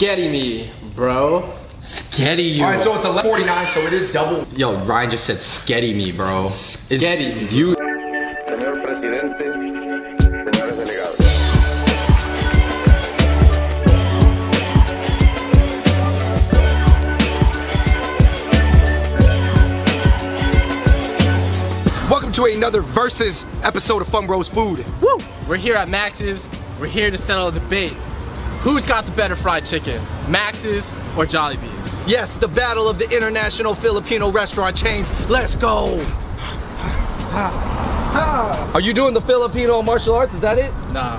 Sketty me, bro. Sketty you. All right, so it's 11:49, so it is double. Yo, Ryan just said sketty me, bro. Sketty me. You. Señor presidente, señores delegados. Welcome to another versus episode of Fung Food. Woo! We're here at Max's. We're here to settle a debate. Who's got the better fried chicken? Max's or Jollibee's? Yes, the battle of the international Filipino restaurant chains. Let's go. Are you doing the Filipino martial arts? Is that it? Nah,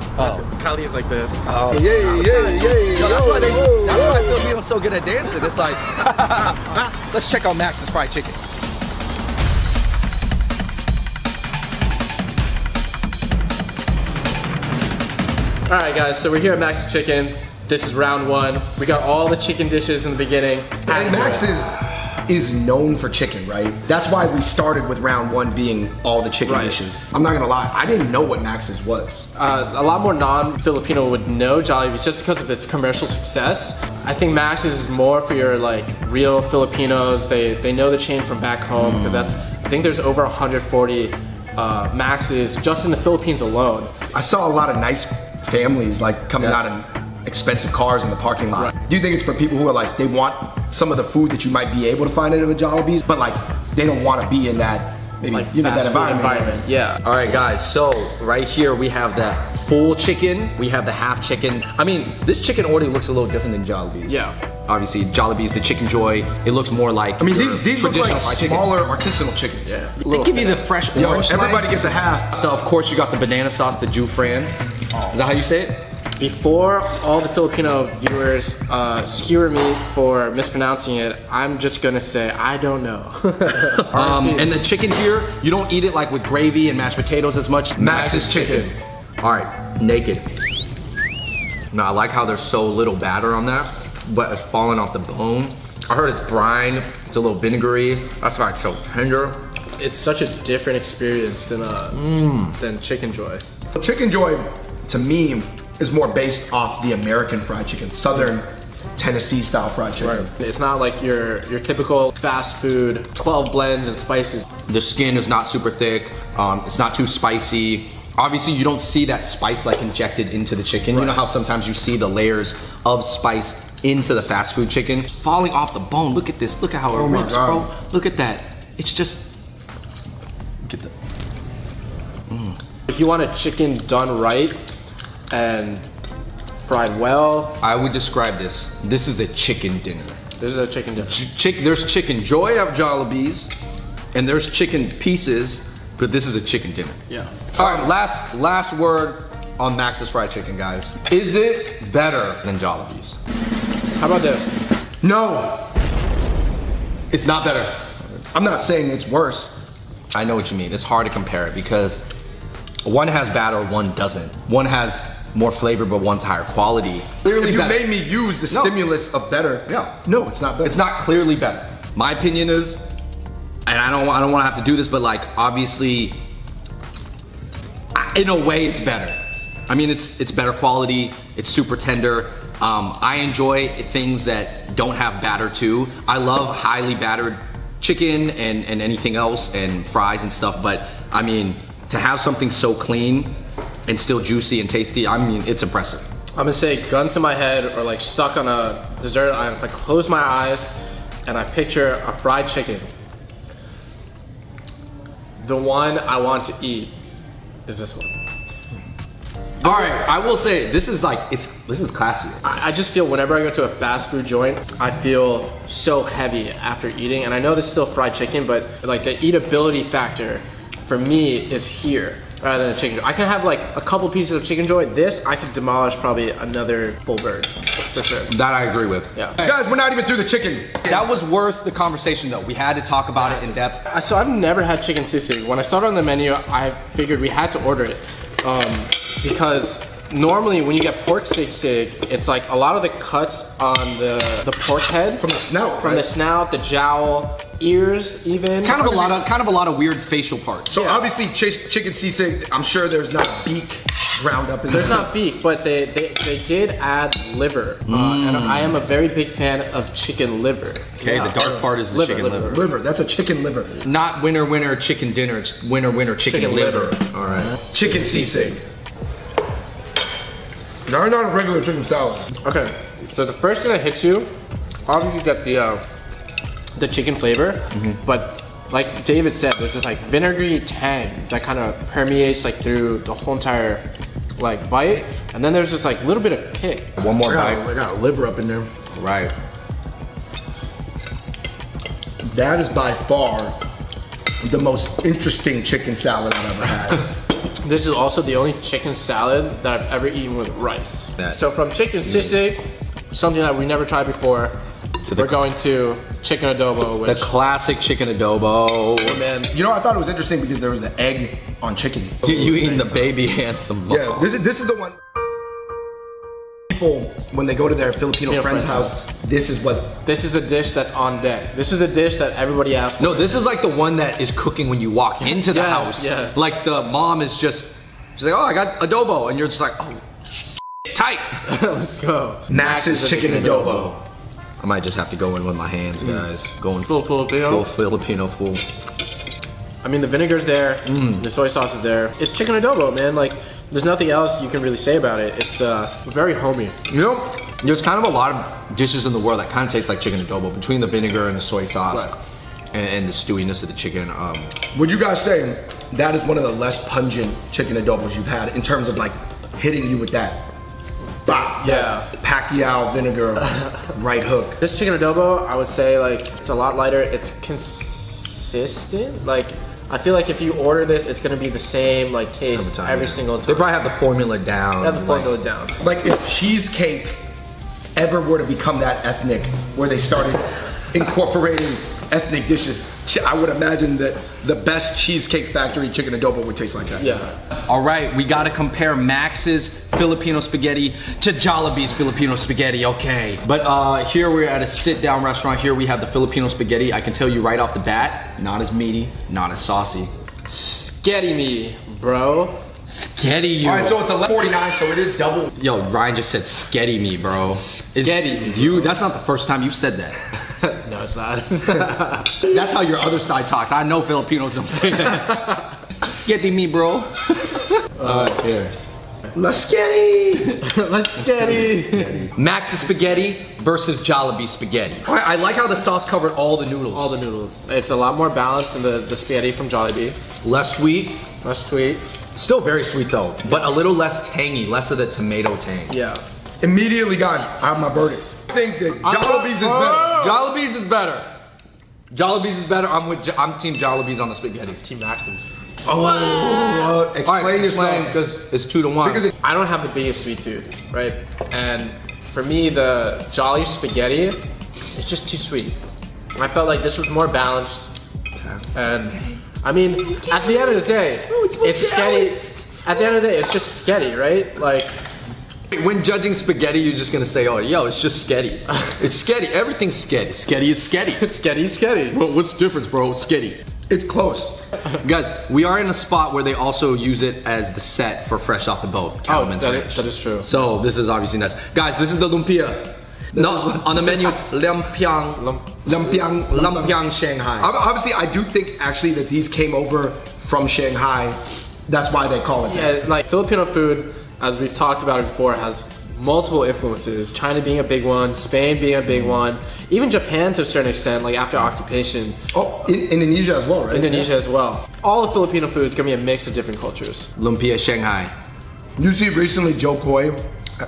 Kali's like this. Oh, yeah. Yo, that's why Filipinos so good at dancing. It's like, let's check out Max's fried chicken. All right, guys, so we're here at Max's Chicken. This is round one. We got all the chicken dishes in the beginning. And Max's is known for chicken, right? That's why we started with round one being all the chicken dishes. I'm not gonna lie, I didn't know what Max's was. A lot more non-Filipino would know Jollibee's just because of its commercial success. I think Max's is more for your like real Filipinos. They know the chain from back home because I think there's over 140 Max's just in the Philippines alone. I saw a lot of nice families like coming out in expensive cars in the parking lot. Do you think it's for people who are like, they want some of the food that you might be able to find at a Jollibee's, but like they don't want to be in that, maybe, like you know, that fast food environment. Yeah. All right, guys. So right here we have the full chicken. We have the half chicken. I mean, this chicken already looks a little different than Jollibee's. Yeah. Obviously, Jollibee's, the Chicken Joy, it looks more like. I mean, these look like fried chicken. smaller artisanal chickens. Yeah. They give you the fresh Yo, orange everybody slice. gets a half. Of course, you got the banana sauce, the Jew Fran. Is that how you say it? Before all the Filipino viewers skewer me for mispronouncing it, I'm just gonna say I don't know. And the chicken here, you don't eat it like with gravy and mashed potatoes as much. Max's chicken. All right, naked. Now I like how there's so little batter on that, but it's falling off the bone. I heard it's brine, it's a little vinegary. That's why it's so tender. It's such a different experience than Chicken Joy. Chicken Joy, to me, is more based off the American fried chicken, Southern Tennessee style fried chicken. It's not like your typical fast food, 12 blends and spices. The skin is not super thick. It's not too spicy. Obviously, you don't see that spice like injected into the chicken. You know how sometimes you see the layers of spice into the fast food chicken? It's falling off the bone. Look at this. Look at how it rips, bro. Look at that. It's just, look at that. If you want a chicken done right and fried well, I would describe this. This is a chicken dinner. this is a chicken dinner. There's Chicken Joy at Jollibee's, and there's chicken pieces, but this is a chicken dinner. Yeah. All right, last word on Max's fried chicken, guys. Is it better than Jollibee's? How about this? No, It's not better. I'm not saying it's worse. I know what you mean. It's hard to compare it because one has batter, one doesn't. One has more flavor, but one's higher quality. Clearly If you better. made me use the stimulus of better, no, it's not better. It's not clearly better. My opinion is, and I don't want to have to do this, but like obviously, in a way, it's better. I mean, it's better quality. It's super tender. I enjoy things that don't have batter too. I love highly battered chicken and anything else and fries and stuff. But I mean, to have something so clean and still juicy and tasty, I mean, it's impressive. I'm gonna say gun to my head or like stuck on a deserted island. If I close my eyes and I picture a fried chicken, the one I want to eat is this one. All right, I will say this is like this is classy. I just feel whenever I go to a fast food joint, I feel so heavy after eating. And I know this is still fried chicken, but like the eatability factor for me is here rather than chicken joy. I can have like a couple pieces of chicken joy. This, I could demolish probably another full bird, for sure. That I agree with. Yeah. Guys, we're not even through the chicken. That was worth the conversation though. We had to talk about it in depth. So I've never had chicken sisig. When I saw it on the menu, I figured we had to order it. Because normally when you get pork sisig, it's like a lot of the cuts on the pork head. From the snout, From right? the snout, the jowl, ears even. Kind of a lot of weird facial parts. So obviously chicken sisig, I'm sure there's not beak ground up in There's there. not beef, but they did add liver. And I am a very big fan of chicken liver. Okay, the dark part is the chicken liver. Liver, that's a chicken liver. Not winner, winner, chicken dinner. It's winner, winner, chicken liver. All right. Chicken sisig. Not a regular chicken salad. Okay, so the first thing that hits you, obviously you get the chicken flavor, but like David said, there's this like vinegary tang that kind of permeates like through the whole entire like bite, and then there's this like little bit of kick. One more bite. I got a liver up in there. Right. That is by far the most interesting chicken salad I've ever had. This is also the only chicken salad that I've ever eaten with rice. Yeah. So from chicken sisig, something that we never tried before, we're going to chicken adobo, which The classic chicken adobo. oh, man. You know, I thought it was interesting because there was the egg on chicken. You eating the baby anthem. Yeah, this is the one. People, when they go to their Filipino friend's house, this is what. This is the dish that's on deck. This is the dish that everybody asks for. No, this is like the one that is cooking when you walk into the Yes, house. yes. Like the mom is she's like, oh, I got adobo. And you're just like, oh, tight. Let's go. Max's chicken adobo. I might just have to go in with my hands, guys. Going Full Filipino. full Filipino full. I mean, the vinegar's there. The soy sauce is there. It's chicken adobo, man. Like, there's nothing else you can really say about it. It's very homey. You know, there's kind of a lot of dishes in the world that kind of taste like chicken adobo between the vinegar and the soy sauce Right. and the stewiness of the chicken. Would you guys say that is one of the less pungent chicken adobos you've had in terms of like hitting you with that? Yeah. Pacquiao vinegar right hook. This chicken adobo, I would say, like, it's a lot lighter. It's consistent. Like, I feel like if you order this, it's gonna be the same like taste every single time. They probably have the formula down. They have the formula down. Like if cheesecake ever were to become that ethnic, where they started incorporating ethnic dishes, I would imagine that the best Cheesecake Factory chicken adobo would taste like that. Yeah. All right, we gotta compare Max's Filipino spaghetti to Jollibee's Filipino spaghetti, okay. But here we're at a sit-down restaurant. Here we have the Filipino spaghetti. I can tell you right off the bat, not as meaty, not as saucy. Sketty me, bro. Sketty you. All right, so it's 11:49, so it is double. Yo, Ryan just said sketty me, bro. Sketty me, You, that's not the first time you've said that. No, it's not. That's how your other side talks. I know Filipinos don't say that. Sketty me, bro. Here. Let's get it. Let's get it. Max's spaghetti versus Jollibee spaghetti. I like how the sauce covered all the noodles. All the noodles. It's a lot more balanced than the spaghetti from Jollibee. Less sweet. Less sweet. Still very sweet though, but a little less tangy, less of the tomato tang. Yeah. Immediately, guys, I have my verdict. I think that Jollibee's is better. Jollibee's is better. Jollibee's is better. I'm team Jollibee's on the spaghetti. Team Max's. Explain yourself. because it's 2-1. Because I don't have the biggest sweet tooth, right? And for me, the Jolly spaghetti, it's just too sweet. I felt like this was more balanced. And I mean, at the end of the day, it's sketty. At the end of the day, it's just sketty, right? Like, When judging spaghetti, you're just gonna say, oh, yo, it's just sketty. It's sketty. Everything's sketty. Sketty is sketty. sketty. Well, what's the difference, bro? Sketty. It's close. Guys, we are in a spot where they also use it as the set for Fresh Off the Boat. Cattleman's Ranch. that is true. So this is obviously nice. Guys, this is the lumpia. No, on the menu it's Lumpiang Shanghai. Obviously, I do think actually that these came over from Shanghai. That's why they call it that. Yeah, like Filipino food, as we've talked about it before, has multiple influences. China being a big one, Spain being a big one, even Japan to a certain extent, like after occupation. Oh, Indonesia as well, right? Indonesia as well. All of Filipino food is gonna be a mix of different cultures. Lumpia Shanghai. You see, recently Joe Coy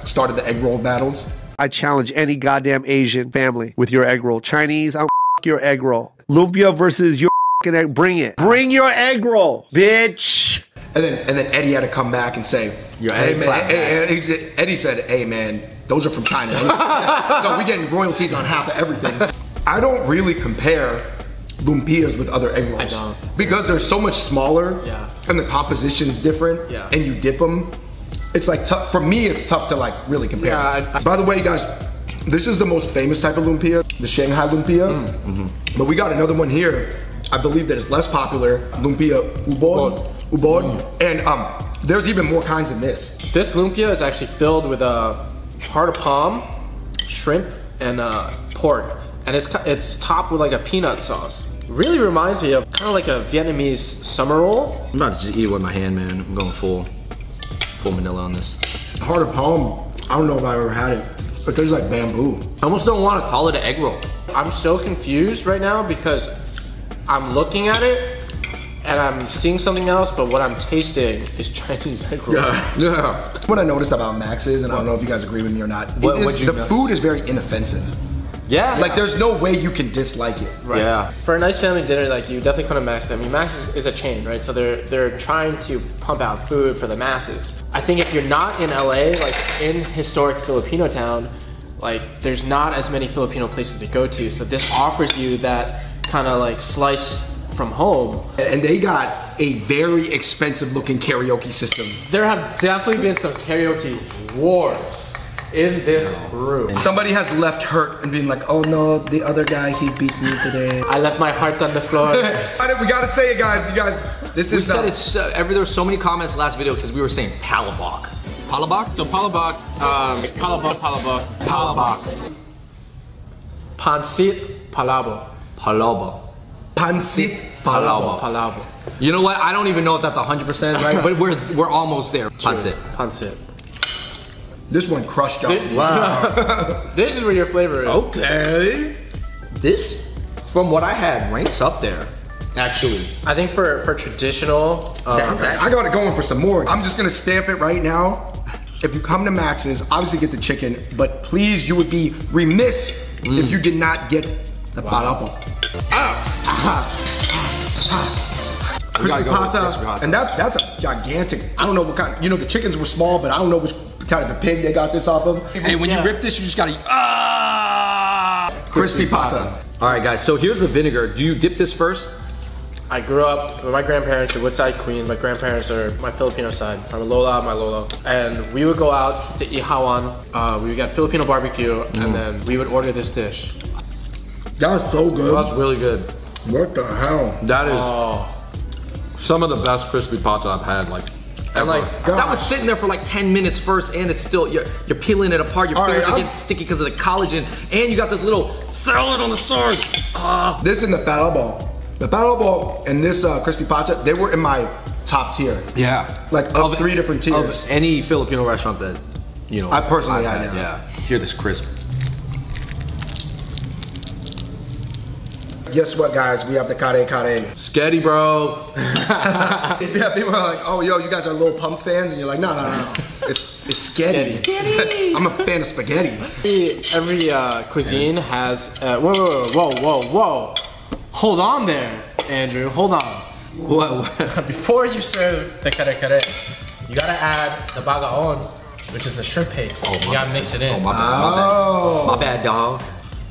started the egg roll battles. I challenge any goddamn Asian family with your egg roll. Chinese, I'll your egg roll. Lumpia versus your egg. Bring it. Bring your egg roll, bitch. And then Eddie had to come back and say, Eddie clapped back. Eddie said, hey man, those are from China. So we getting royalties on half of everything. I don't really compare lumpias with other egg rolls. I don't. Because they're so much smaller and the composition's different and you dip them. It's like tough, for me it's tough to like really compare. Yeah, By the way guys, this is the most famous type of lumpia, the Shanghai lumpia. But we got another one here, I believe that is less popular, lumpia ubon. And There's even more kinds than this. This lumpia is actually filled with heart of palm, shrimp, and pork, and it's topped with like a peanut sauce. Really reminds me of kind of like a Vietnamese summer roll. I'm about to just eat it with my hand, man. I'm going full manila on this. Heart of palm, I don't know if I've ever had it, but tastes like bamboo. I almost don't want to call it an egg roll. I'm so confused right now because I'm looking at it and I'm seeing something else, but what I'm tasting is Chinese egg roll. Yeah. What I noticed about Max's, and I don't know if you guys agree with me or not, the food is very inoffensive. Yeah. Like there's no way you can dislike it. Right. Yeah. For a nice family dinner, like you definitely come to Max. I mean, Max is a chain, right? So they're trying to pump out food for the masses. I think if you're not in LA, like in historic Filipino town, like there's not as many Filipino places to go to. So this offers you that kind of like slice from home. And they got a very expensive looking karaoke system. There have definitely been some karaoke wars in this room. Somebody has left hurt and been like, oh no, the other guy, he beat me today. I left my heart on the floor. We gotta say it, guys. You guys, this We is said it's, there were so many comments last video because we were saying palabok. Palabok? So palabok, Pansit palabo. Palabo. Pancit palabo. Palabo. You know what? I don't even know if that's 100% right, but we're almost there. Pancit. Pansit. This one crushed y'all. Wow. This is where your flavor is. Okay. This, from what I had, ranks up there. Actually. I think for traditional, I got it going for some more. I'm just gonna stamp it right now. If you come to Max's, obviously get the chicken, but please, you would be remiss if you did not get the palabo. Crispy pata, and that's a gigantic. I don't know what kind. You know, the chickens were small, but I don't know which kind of pig they got this off of. Hey, when you rip this, you just gotta crispy pata. All right, guys. So here's the vinegar. Do you dip this first? I grew up with my grandparents in Woodside, Queens. My grandparents are my Filipino side. I'm Lola, my Lolo. And we would go out to Ihawan. We would get Filipino barbecue, and then we would order this dish. That's so good. That's really good. What the hell? That is some of the best crispy pata I've had, like, ever. And like, that was sitting there for like 10 minutes first, and it's still, you're peeling it apart. Your fingers are getting sticky because of the collagen, and you got this little salad on the side. This and the palabo. The palabo and this crispy pata, they were in my top tier. Yeah. Like of 3 different tiers. Of any Filipino restaurant that, you know. I personally had, yeah. Hear this crisp. Guess what, guys? We have the kare kare. Sketty, bro. Yeah, people are like, oh, yo, you guys are Lil Pump fans? And you're like, no. It's sketty. Sketty. I'm a fan of spaghetti. every cuisine has, whoa. Hold on there, Andrew, hold on. What? Before you serve the kare kare, you gotta add the bagaon, which is the shrimp paste. You gotta mix it in. My bad. My bad, dog.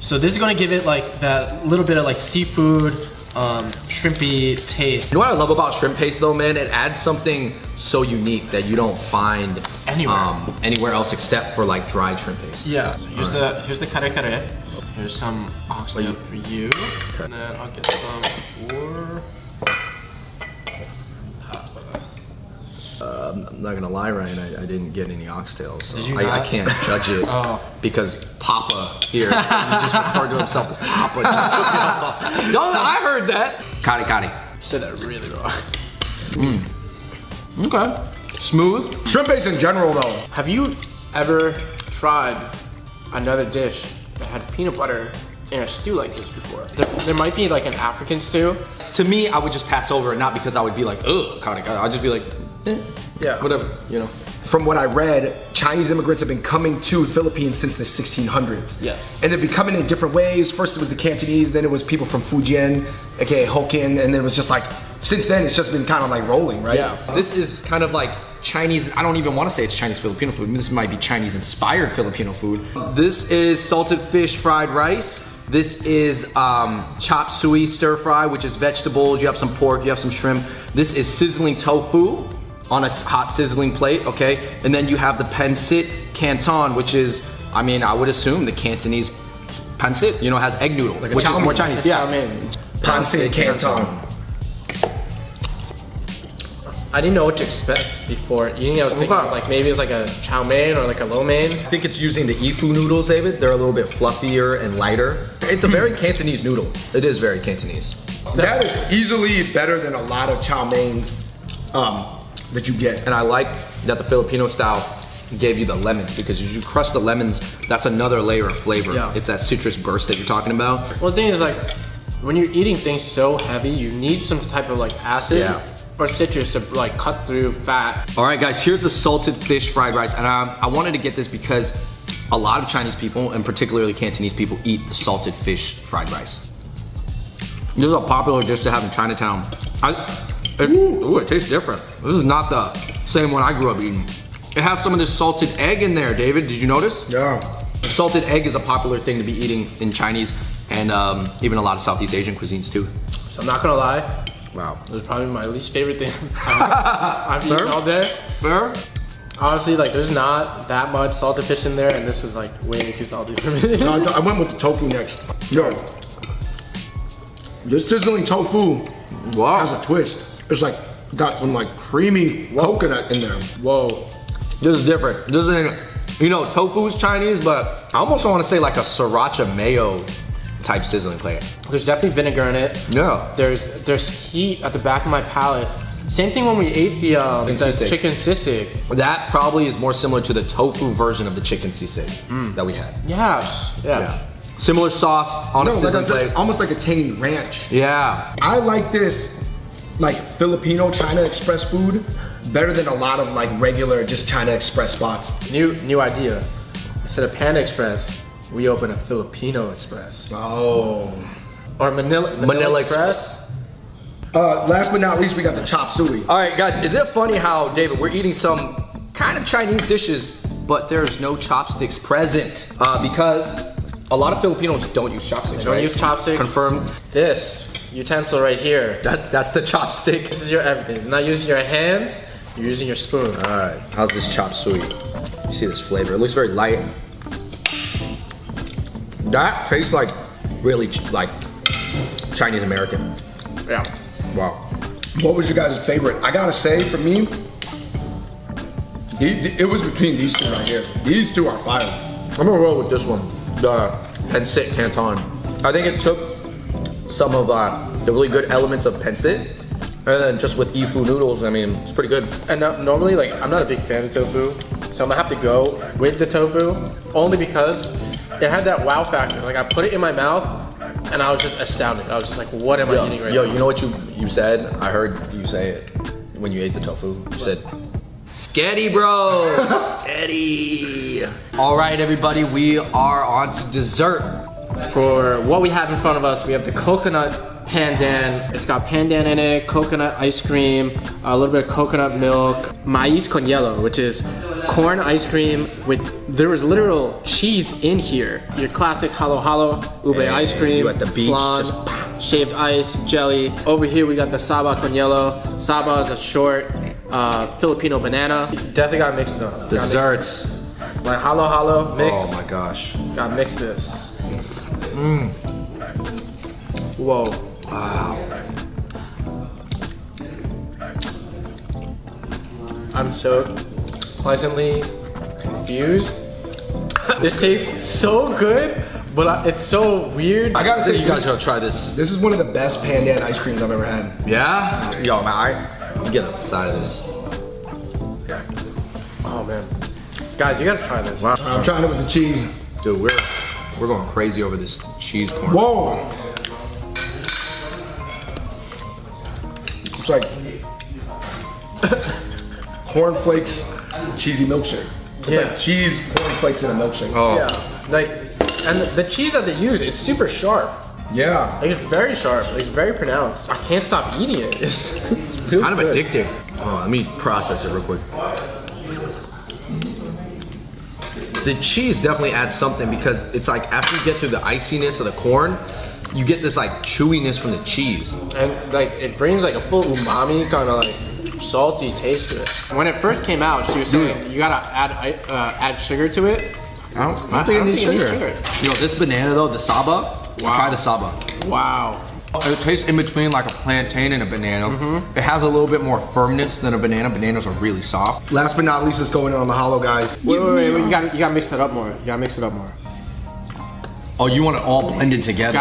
So this is gonna give it like that little bit of like seafood, shrimpy taste. You know what I love about shrimp paste though, man? It adds something so unique that you don't find anywhere else except for like dried shrimp paste. Yeah. So here's the kare kare. Here's some oxtail for you, and then I'll get some for. I'm not gonna lie, Ryan. I didn't get any oxtails. So Did you I can't judge it because Papa here, he just referred to himself as Papa. Just took it off. Don't, I heard that. Kari. Said that really wrong. Okay. Smooth. Shrimp paste in general, though. Have you ever tried another dish that had peanut butter in a stew like this before? There might be like an African stew. To me, I would just pass over it, not because I would be like, ugh, kari. I'd just be like, yeah, whatever, you know. From what I read, Chinese immigrants have been coming to Philippines since the 1600s. Yes. And they've been coming in different ways. First it was the Cantonese, then it was people from Fujian, aka Hokkien, and then it was just like, since then it's just been kind of like rolling, right? Yeah. This is kind of like Chinese, I don't even want to say it's Chinese Filipino food. This might be Chinese inspired Filipino food. This is salted fish fried rice. This is chop suey stir fry, which is vegetables. You have some pork, you have some shrimp. This is sizzling tofu on a hot sizzling plate, okay? And then you have the pancit canton, which is, I mean, I would assume the Cantonese pancit, you know, has egg noodle, like which is more Chinese. Yeah. Pancit canton. I didn't know what to expect before eating. I was thinking like maybe it's like a chow mein or like a lo mein. I think it's using the ifu noodles, David. They're a little bit fluffier and lighter. It's a very Cantonese noodle. It is very Cantonese. That is easily better than a lot of chow meins that you get. And I like that the Filipino style gave you the lemons, because as you crush the lemons, that's another layer of flavor. Yeah. It's that citrus burst that you're talking about. Well, the thing is like, when you're eating things so heavy, you need some type of like acid or citrus to like cut through fat. All right, guys, here's the salted fish fried rice. And I wanted to get this because a lot of Chinese people, and particularly Cantonese people, eat the salted fish fried rice. This is a popular dish to have in Chinatown. It tastes different. This is not the same one I grew up eating. It has some of this salted egg in there, David. Did you notice? Yeah. Salted egg is a popular thing to be eating in Chinese and even a lot of Southeast Asian cuisines too. So I'm not gonna lie. Wow. It was probably my least favorite thing I've eaten all day. Fair? Honestly, like there's not that much salted fish in there, and this was like way too salty for me. No, I went with the tofu next. Yo, this sizzling tofu has a twist. It's like got some like creamy coconut in there. Whoa. This is different. This isn't, you know, tofu is Chinese, but I almost want to say like a sriracha mayo type sizzling plate. There's definitely vinegar in it. Yeah. There's heat at the back of my palate. Same thing when we ate the sisig. chicken sisig. That probably is more similar to the tofu version of the chicken sisig that we had. Yes. Yeah. Similar sauce on a sizzling plate. Almost like a tangy ranch. Yeah. I like this like Filipino China Express food better than a lot of like regular just China Express spots. New idea. Instead of Panda Express, we open a Filipino Express. Oh. Or Manila Express. Last but not least, we got the chop suey. All right, guys, is it funny how, David, we're eating some kind of Chinese dishes, but there's no chopsticks present because a lot of Filipinos don't use chopsticks, Don't right? use chopsticks. Confirmed. This utensil right here. That's the chopstick. This is your everything. You're not using your hands, you're using your spoon. All right, how's this chop suey? You see this flavor? It looks very light. That tastes like really like Chinese American. Yeah. Wow. What was your guys' favorite? I gotta say, for me, it was between these two right here. These two are fire. I'm gonna roll with this one, the pancit canton. I think it took some of the really good elements of pancit, and then just with ifu noodles, I mean, it's pretty good. And normally, like, I'm not a big fan of tofu, so I'm gonna have to go with the tofu, only because it had that wow factor. Like, I put it in my mouth, and I was just astounded. I was just like, what am I eating right now? You know what you said? I heard you say it when you ate the tofu. You said, "Sketty, bro, sketty." All right, everybody, we are on to dessert. For what we have in front of us, we have the coconut pandan. It's got pandan in it, coconut ice cream, a little bit of coconut milk, maíz con hielo, which is corn ice cream there was literal cheese in here. Your classic halo halo, ube ice cream, you at the beach, flan, shaved ice, jelly. Over here we got the saba con hielo. Saba is a short Filipino banana. You definitely gotta mix it up. Desserts. Like halo halo mix. Oh my gosh. Gotta mix this. Whoa. Wow. I'm so pleasantly confused. This tastes so good, but it's so weird. I gotta say, You guys gotta try this. this is one of the best pandan ice creams I've ever had. Yeah? Yo, man, I get a side of this. Oh man. Guys, you gotta try this. Wow. I'm trying it with the cheese. Dude, we're going crazy over this cheese corn. Whoa! It's like cornflakes, cheesy milkshake. It's like cheese, cornflakes, and a milkshake. Oh. Yeah. Like, and the cheese that they use, it's super sharp. Yeah. Like, it's very sharp. Like, it's very pronounced. I can't stop eating it. It's really Kind of good. addictive. Oh, let me process it real quick. The cheese definitely adds something because it's like after you get through the iciness of the corn, you get this like chewiness from the cheese. And like it brings like a full umami kind of like salty taste to it. When it first came out, she was saying you gotta add sugar to it. I don't think it needs sugar. You know, this banana though, the saba, try the saba. Wow. It tastes in between like a plantain and a banana. It has a little bit more firmness than a banana. Bananas are really soft. Last but not least, let's go in on the hollow, guys. Wait, you gotta mix that up more. You gotta mix it up more. Oh, you want it all blended together.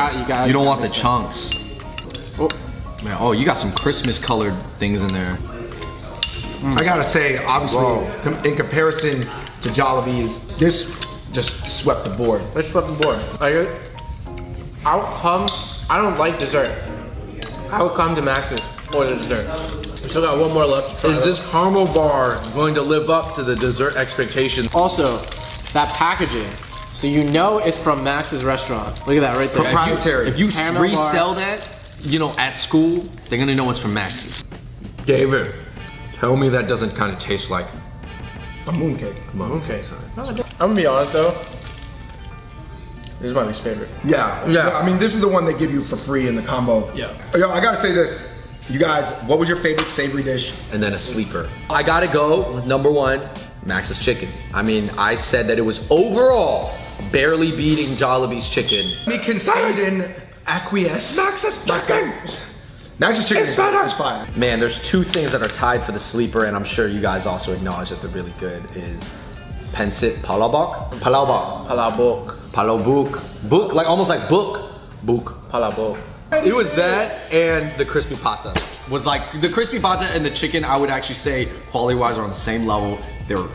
You don't want the mix it. chunks. Oh. Man, oh, you got some Christmas colored things in there. I gotta say, obviously, in comparison to Jollibee's, this just swept the board. Let's sweep the board. Like, I don't like dessert. I would come to Max's for the dessert. We still got one more left to try. Is this caramel bar going to live up to the dessert expectations? Also, that packaging. So you know it's from Max's restaurant. Look at that right there. Proprietary. If you Caramel resell that, you know, at school, they're gonna know it's from Max's. David, tell me that doesn't kind of taste like A mooncake. Okay, I'm gonna be honest though. This is my least favorite. Yeah. I mean, this is the one they give you for free in the combo. Yeah. Yo, I gotta say this. You guys, what was your favorite savory dish? And then a sleeper. I gotta go with number one, Max's chicken. I mean, I said that it was overall barely beating Jollibee's chicken. Me concede and acquiesce. Max's chicken. Max's chicken is better. is fire. Man, there's two things that are tied for the sleeper, and I'm sure you guys also acknowledge that they're really good, is Pensit Palabok? Palabok. Palabok. Palabok. Book, like almost like book. Book. Palabok. It was that and the crispy pata. Was like, the crispy pata and the chicken, I would actually say, quality-wise, are on the same level. They're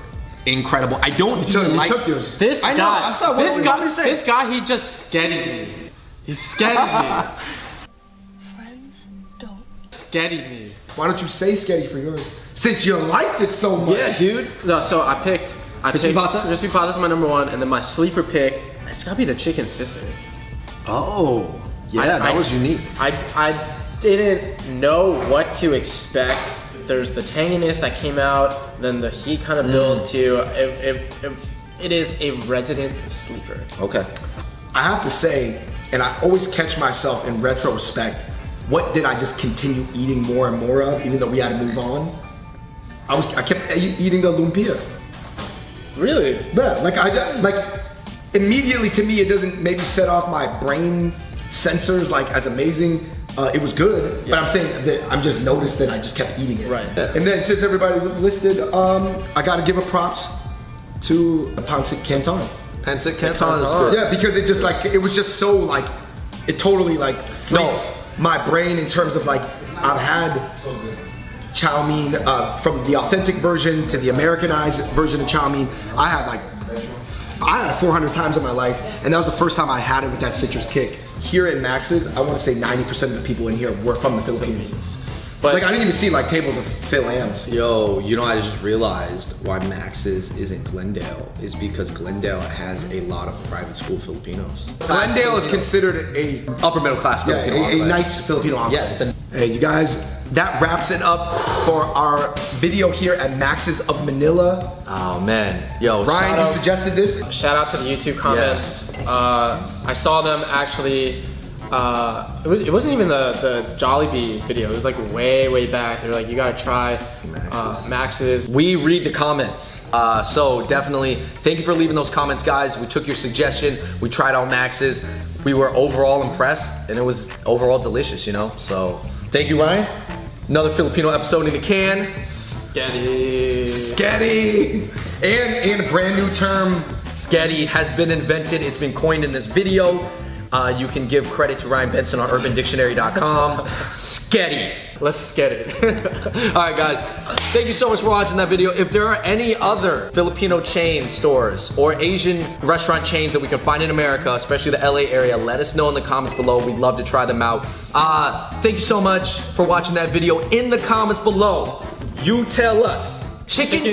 incredible. I don't even like... took yours. This I know, guy, I'm sorry, what are you saying? This guy, he just skedded me. He skedded me. Skedded me. Why don't you say sketty for yours? Since you liked it so much. Yeah, dude. No, so I picked Crispy pata? Crispy pata's my number one, and then my sleeper pick, it's gotta be the chicken sister. Oh, yeah, that was unique. I didn't know what to expect. There's the tanginess that came out, then the heat kind of built to. It is a resident sleeper. Okay. I have to say, and I always catch myself in retrospect, what did I just continue eating more and more of, even though we had to move on? I kept eating the lumpia. Really? Yeah, like immediately to me, it doesn't maybe set off my brain sensors like as amazing. It was good, but I'm saying that I'm just noticed that I just kept eating it. Right. And then since everybody listed, I gotta give a props to the pancit canton. Pancit canton is good. Yeah, because it just like, it was just so like, it totally like freaked my brain in terms of like, I've had chow mein from the authentic version to the Americanized version of chow mein. I had it 400 times in my life, and that was the first time I had it with that citrus kick. Here at Max's, I want to say 90% of the people in here were from the Philippines. But like, I didn't even see like tables of Phil-Ams. Yo, you know, I just realized why Max's isn't Glendale is because Glendale has a lot of private school Filipinos. Glendale is considered a upper middle class Filipino a enclave. nice Filipino enclave. Yeah, hey, you guys, that wraps it up for our video here at Max's of Manila. Oh man, yo, Ryan, you suggested this. Shout out to the YouTube comments. I saw them actually. It wasn't even the Jollibee video. It was like way back. They were like, you gotta try Max's. We read the comments, so definitely thank you for leaving those comments, guys. We took your suggestion. We tried out Max's. We were overall impressed, and it was overall delicious, you know. So thank you, Ryan. Another Filipino episode in the can. Sketty. And a brand new term. Sketty has been invented. It's been coined in this video. You can give credit to Ryan Benson on UrbanDictionary.com. Sketty. Let's get it. All right, guys. Thank you so much for watching that video. If there are any other Filipino chain stores or Asian restaurant chains that we can find in America, especially the LA area, let us know in the comments below. We'd love to try them out. Thank you so much for watching that video. In the comments below, you tell us, chicken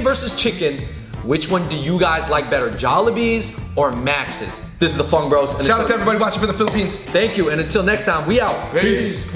versus chicken. Which one do you guys like better, Jollibee's or Max's? This is the Fung Bros. Shout out to everybody watching for the Philippines. Thank you, and until next time, we out. Peace.